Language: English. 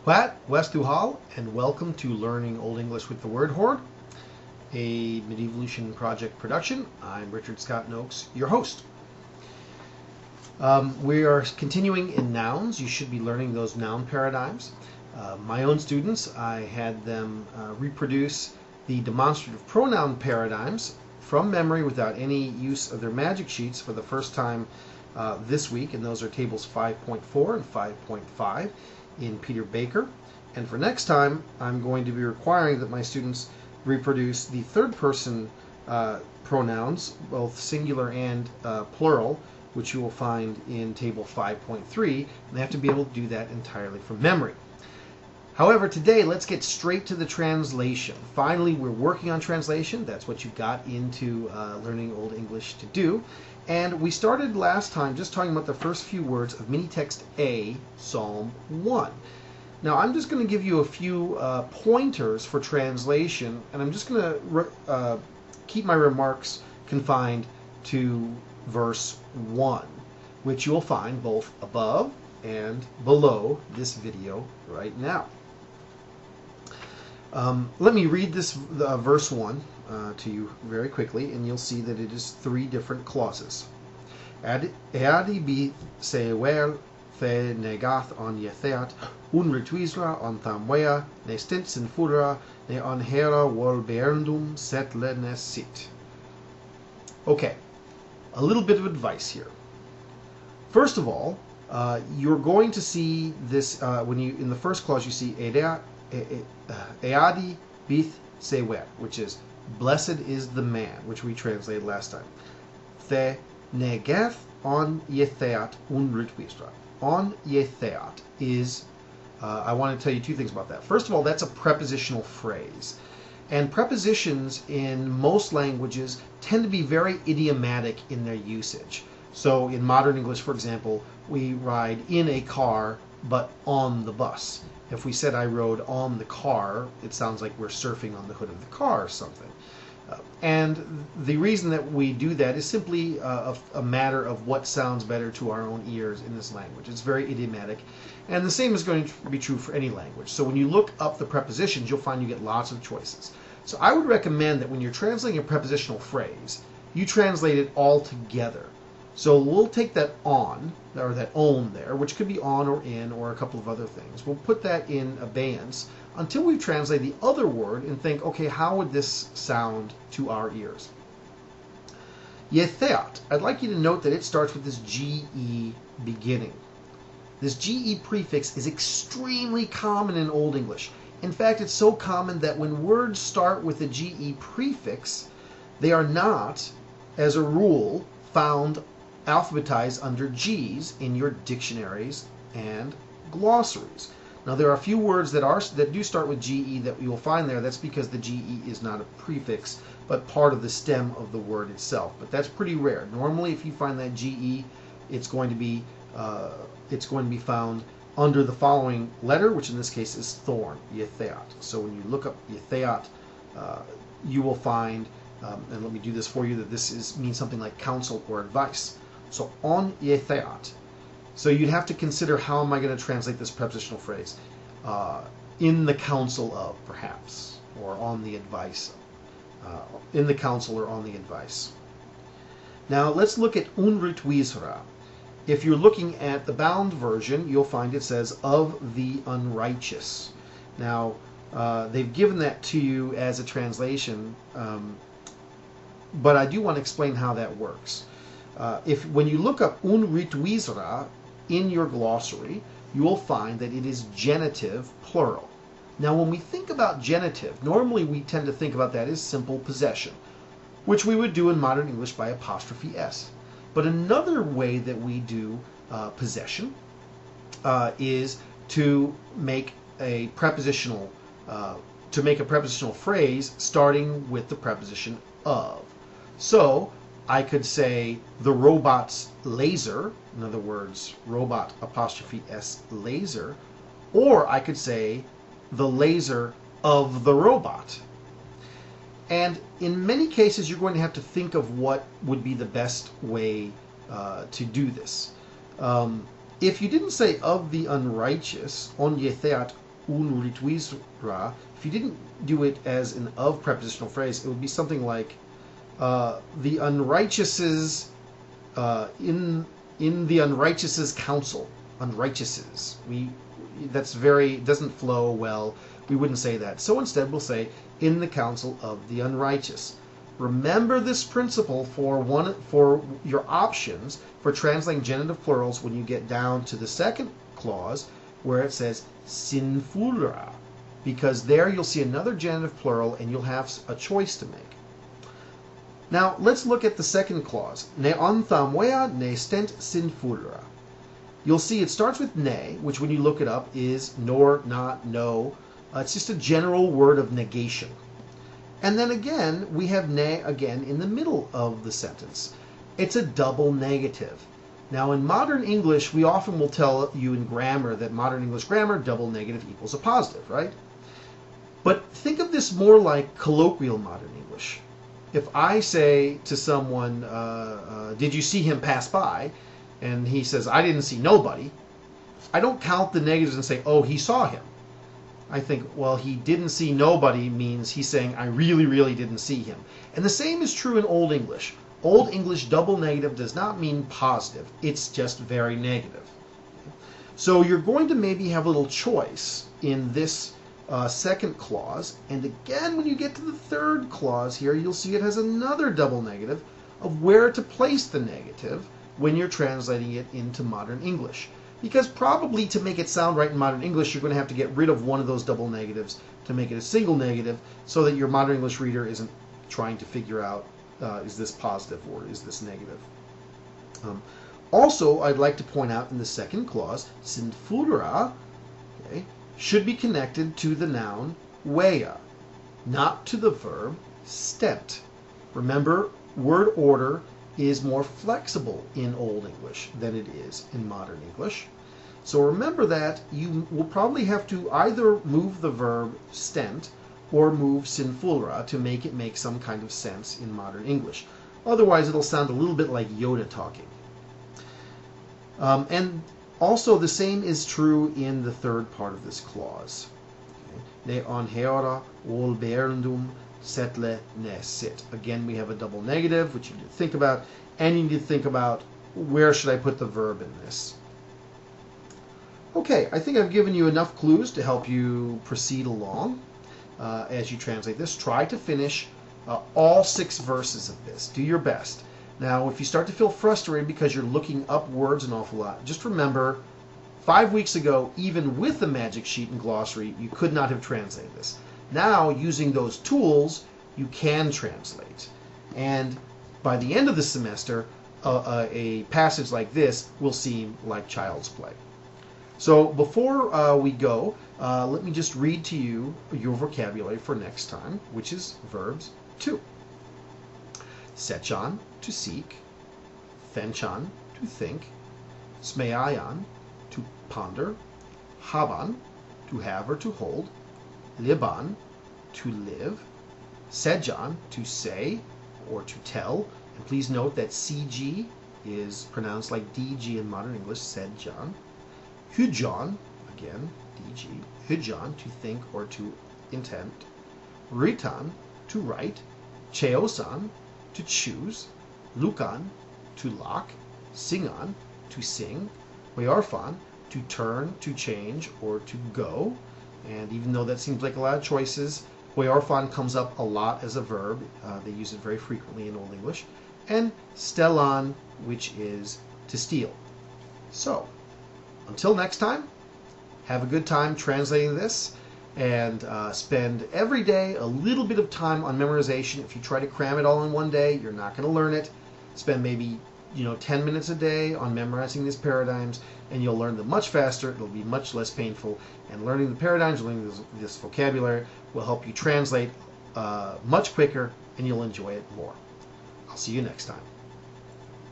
Westhuhal, and welcome to Learning Old English with the Wordhoard, a Medievolution Project production. I'm Richard Scott Nokes, your host. We are continuing in nouns. You should be learning those noun paradigms. My own students, I had them reproduce the demonstrative pronoun paradigms from memory without any use of their magic sheets for the first time this week, and those are tables 5.4 and 5.5 in Peter Baker. And for next time, I'm going to be requiring that my students reproduce the third person pronouns, both singular and plural, which you will find in table 5.3, and they have to be able to do that entirely from memory. However, today, let's get straight to the translation. Finally, we're working on translation. That's what you got into learning Old English to do. And we started last time just talking about the first few words of mini text A, Psalm 1. Now, I'm just going to give you a few pointers for translation, and I'm just going to keep my remarks confined to verse 1, which you'll find both above and below this video right now. Let me read this verse 1 to you very quickly, and you'll see that it is three different clauses. Eadi bi sewer the negath on yetheat unretwisra on thamwea ne stint sinfura ne onhera wol beerndum setle nesit. Okay, a little bit of advice here. First of all, you're going to see this when you in the first clause you see Eadi bith sewer, which is blessed is the man, which we translated last time. The negeth on yetheat unretwisra. On yetheat is, I want to tell you two things about that. First of all, that's a prepositional phrase. And prepositions in most languages tend to be very idiomatic in their usage. So in modern English, for example, we ride in a car, but on the bus. If we said I rode on the car, it sounds like we're surfing on the hood of the car or something. And the reason that we do that is simply a matter of what sounds better to our own ears in this language. It's very idiomatic. And the same is going to be true for any language. So when you look up the prepositions, you'll find you get lots of choices. So I would recommend that when you're translating a prepositional phrase, you translate it all together. So we'll take that on, or that on there, which could be on or in or a couple of other things. We'll put that in abeyance until we translate the other word and think, okay, how would this sound to our ears? Yetheat, I'd like you to note that it starts with this GE beginning. This GE prefix is extremely common in Old English. In fact, it's so common that when words start with a GE prefix, they are not, as a rule, found alphabetized under G's in your dictionaries and glossaries. Now, there are a few words that do start with GE that you will find there. That's because the GE is not a prefix, but part of the stem of the word itself. But that's pretty rare. Normally, if you find that GE, it's going to be found under the following letter, which in this case is thorn, yetheat. So when you look up yetheat, you will find, and let me do this for you, that this means something like counsel or advice. So on yetheat. So you'd have to consider, how am I going to translate this prepositional phrase? In the counsel of, perhaps, or on the advice. In the counsel or on the advice. Now let's look at unretwisra. If you're looking at the bound version, you'll find it says of the unrighteous. Now they've given that to you as a translation, but I do want to explain how that works. When you look up unretwisra in your glossary, you will find that it is genitive plural. Now, when we think about genitive, normally we tend to think about that as simple possession, which we would do in modern English by apostrophe S. But another way that we do possession is to make a prepositional phrase starting with the preposition of. So I could say the robot's laser, in other words, robot apostrophe S laser, or I could say the laser of the robot. And in many cases, you're going to have to think of what would be the best way to do this. If you didn't say of the unrighteous, on yetheat unrituisra. If you didn't do it as an of prepositional phrase, it would be something like the unrighteouses in the unrighteouses council. Unrighteouses. That's very doesn't flow well. We wouldn't say that. So instead we'll say in the council of the unrighteous. Remember this principle for your options for translating genitive plurals when you get down to the second clause where it says sinfulra, because there you'll see another genitive plural and you'll have a choice to make. Now let's look at the second clause. Ne onthamwea ne stent sinfulra. You'll see it starts with ne, which when you look it up is nor, not, no. It's just a general word of negation. And then again, we have ne again in the middle of the sentence. It's a double negative. Now in modern English, we often will tell you in grammar that modern English grammar, double negative equals a positive, right? But think of this more like colloquial modern English. If I say to someone, did you see him pass by? And he says, I didn't see nobody. I don't count the negatives and say, oh, he saw him. I think, well, he didn't see nobody means he's saying, I really, really didn't see him. And the same is true in Old English. Old English double negative does not mean positive. It's just very negative. So you're going to maybe have a little choice in this second clause. And again, when you get to the third clause here, you'll see it has another double negative of where to place the negative when you're translating it into modern English. Because probably to make it sound right in modern English, you're going to have to get rid of one of those double negatives to make it a single negative so that your modern English reader isn't trying to figure out, is this positive or is this negative? Also, I'd like to point out in the second clause, sinfulra, okay, should be connected to the noun wea, not to the verb stent. Remember, word order is more flexible in Old English than it is in modern English. So remember that you will probably have to either move the verb stent or move sinfulra to make it make some kind of sense in modern English. Otherwise, it'll sound a little bit like Yoda talking. And also the same is true in the third part of this clause. Ne onheora olberndum setle ne sit. Again, we have a double negative, which you need to think about, and you need to think about where should I put the verb in this. Okay, I think I've given you enough clues to help you proceed along as you translate this. Try to finish all 6 verses of this. Do your best. Now, if you start to feel frustrated because you're looking up words an awful lot, just remember 5 weeks ago, even with the magic sheet and glossary, you could not have translated this. Now, using those tools, you can translate. And by the end of the semester, a passage like this will seem like child's play. So before we go, let me just read to you your vocabulary for next time, which is verbs 2. Sechan, to seek. Fenchan, to think. Smeayan, to ponder. Haban, to have or to hold. Liban, to live. Sejan, to say or to tell. And please note that CG is pronounced like DG in modern English, Sejan. Hujan, again, DG. Hujan, to think or to intend. Ritan, to write. Cheosan, to choose. Lukan, to lock. Singan, to sing. Weorfan, to turn, to change, or to go. And even though that seems like a lot of choices, Weorfan comes up a lot as a verb. They use it very frequently in Old English. And stellan, which is to steal. So, until next time, have a good time translating this, and spend every day a little bit of time on memorization. If you try to cram it all in one day, you're not going to learn it. Spend maybe 10 minutes a day on memorizing these paradigms, and you'll learn them much faster. It'll be much less painful, and learning the paradigms, learning this vocabulary will help you translate much quicker, and you'll enjoy it more. I'll see you next time.